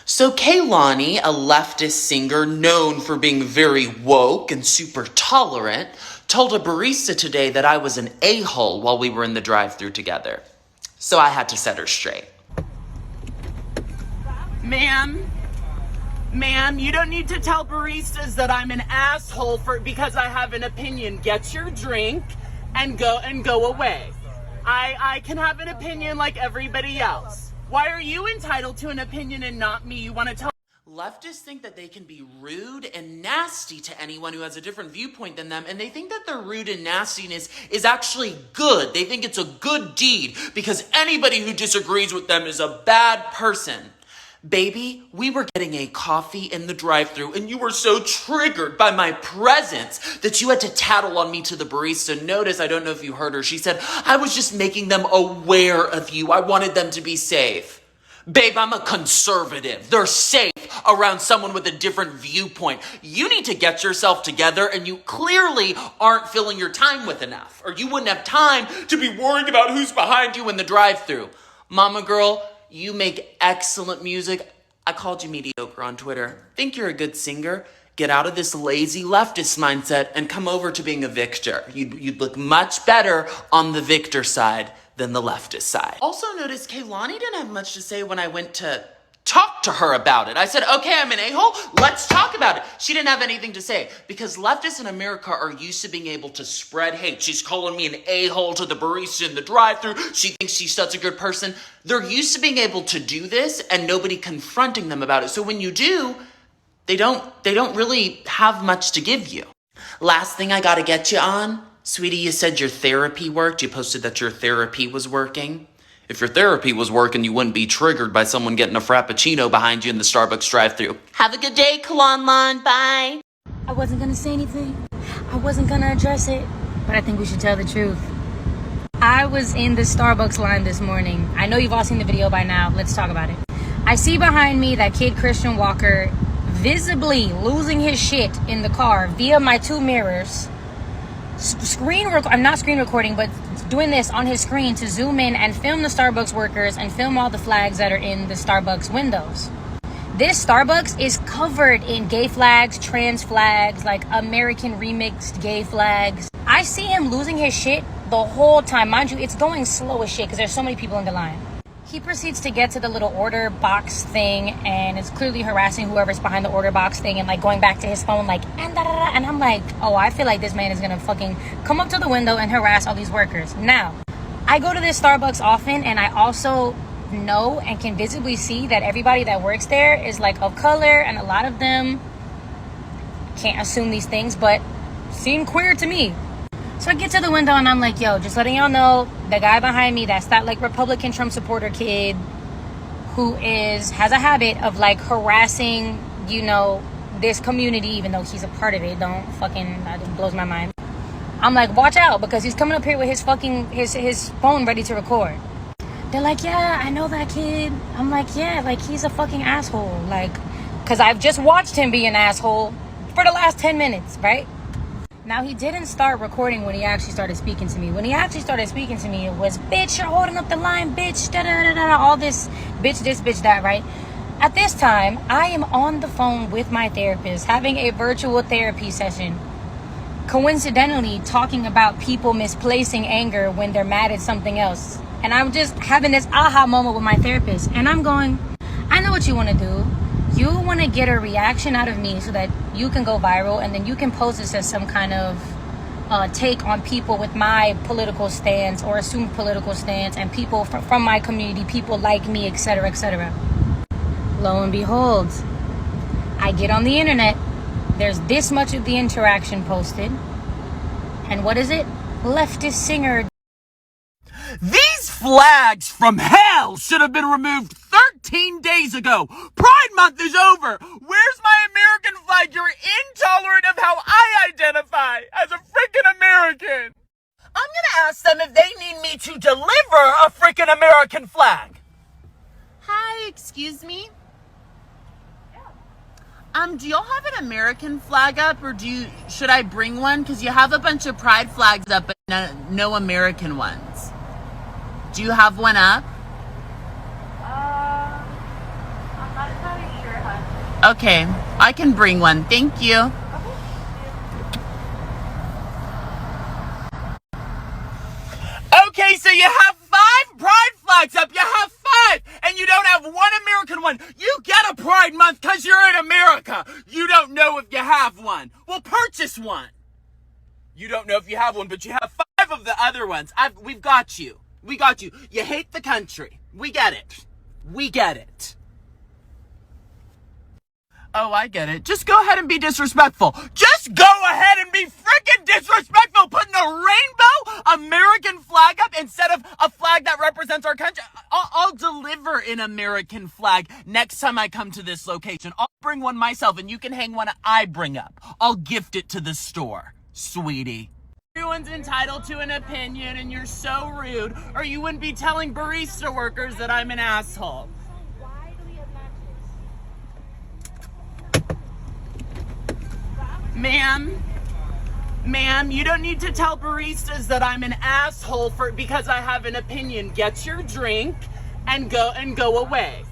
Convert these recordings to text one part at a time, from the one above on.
So Kehlani, a leftist singer known for being very woke and super tolerant, told a barista today that I was an a-hole while we were in the drive-thru together. So I had to set her straight. Ma'am, you don't need to tell baristas that I'm an asshole because I have an opinion. Get your drink and go away. I can have an opinion like everybody else. Why are you entitled to an opinion and not me? You want to tell Leftists think that they can be rude and nasty to anyone who has a different viewpoint than them, and they think that their rude and nastiness is actually good. They think it's a good deed because anybody who disagrees with them is a bad person. Baby, we were getting a coffee in the drive-thru and you were so triggered by my presence that you had to tattle on me to the barista. Notice, I don't know if you heard her, she said, I was just making them aware of you. I wanted them to be safe. Babe, I'm a conservative. They're safe around someone with a different viewpoint. You need to get yourself together, and you clearly aren't filling your time with enough, or you wouldn't have time to be worried about who's behind you in the drive-thru. Mama girl, you make excellent music. I called you mediocre on Twitter. Think you're a good singer? Get out of this lazy leftist mindset and come over to being a victor. You'd look much better on the victor side than the leftist side. Also notice Kehlani didn't have much to say when I went to talk to her about it. I said, okay, I'm an a-hole. Let's talk about it. She didn't have anything to say because leftists in America are used to being able to spread hate. She's calling me an a-hole to the barista in the drive-thru. She thinks she's such a good person. They're used to being able to do this and nobody confronting them about it. So when you do, they don't really have much to give you. Last thing I gotta get you on, sweetie, you said your therapy worked. You posted that your therapy was working. If your therapy was working, you wouldn't be triggered by someone getting a Frappuccino behind you in the Starbucks drive-thru. Have a good day, Kehlani. Bye. I wasn't gonna say anything. I wasn't gonna address it, but I think we should tell the truth. I was in the Starbucks line this morning. I know you've all seen the video by now. Let's talk about it. I see behind me that kid Christian Walker visibly losing his shit in the car via my two mirrors. I'm not screen recording, but doing this on his screen to zoom in and film the Starbucks workers and film all the flags that are in the Starbucks windows. This Starbucks is covered in gay flags, trans flags, like American remixed gay flags. I see him losing his shit the whole time. Mind you, it's going slow as shit because there's so many people in the line. He proceeds to get to the little order box thing and it's clearly harassing whoever's behind the order box thing and like going back to his phone like and I'm like, oh, I feel like this man is gonna fucking come up to the window and harass all these workers. Now, I go to this Starbucks often and I also know and can visibly see that everybody that works there is like of color and a lot of them, can't assume these things, but seem queer to me. So I get to the window and I'm like, yo, just letting y'all know, the guy behind me, that's that like Republican Trump supporter kid who has a habit of like harassing, this community, even though he's a part of it. It blows my mind. I'm like, watch out, because he's coming up here with his phone ready to record. They're like, yeah, I know that kid. I'm like, yeah, like he's a fucking asshole. Like, because I've just watched him be an asshole for the last 10 minutes, right? Now, he didn't start recording when he actually started speaking to me. When he actually started speaking to me, it was, bitch, you're holding up the line, bitch, da-da-da-da, all this, bitch, that, right? At this time, I am on the phone with my therapist, having a virtual therapy session, coincidentally talking about people misplacing anger when they're mad at something else. And I'm just having this aha moment with my therapist. And I'm going, I know what you want to do. You want to get a reaction out of me so that you can go viral and then you can pose this as some kind of take on people with my political stance or assumed political stance and people from my community, people like me, etc., etc. Lo and behold, I get on the internet. There's this much of the interaction posted. And what is it? Leftist singer. These flags from hell should have been removed 13 days ago. Pride Month is over. Where's my American flag? You're intolerant of how I identify as a freaking American. I'm gonna ask them if they need me to deliver a freaking American flag. Hi, excuse me? Do y'all have an American flag up, or should I bring one? Because you have a bunch of pride flags up, but no American ones. Do you have one up? I'm not entirely Okay, I can bring one. Thank you. Okay, so you have 5 pride flags up. You have 5, and you don't have one American one. You get a Pride Month because you're in America. You don't know if you have one. Well, purchase one. You don't know if you have one, but you have 5 of the other ones. We've got you. We got you. You hate the country. We get it. We get it. Oh, I get it. Just go ahead and be disrespectful. Just go ahead and be freaking disrespectful. Putting a rainbow American flag up instead of a flag that represents our country. I'll deliver an American flag next time I come to this location. I'll bring one myself, and you can hang one I bring up. I'll gift it to the store, sweetie. Everyone's entitled to an opinion, and you're so rude, or you wouldn't be telling barista workers that I'm an asshole. Ma'am, you don't need to tell baristas that I'm an asshole because I have an opinion. Get your drink and go away.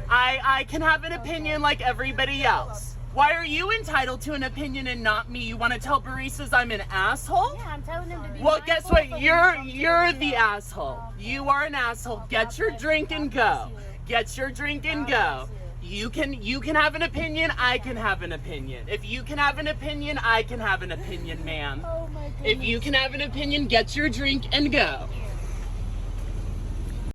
I can have an opinion like everybody else. Why are you entitled to an opinion and not me? You want to tell baristas I'm an asshole? Yeah, I'm telling them to be. Well, guess what? You're the asshole. You are an asshole. Get your drink and go. Get your drink and go. You can have an opinion, I can have an opinion. If you can have an opinion, I can have an opinion, ma'am. Oh my goodness. If you can have an opinion, get your drink and go.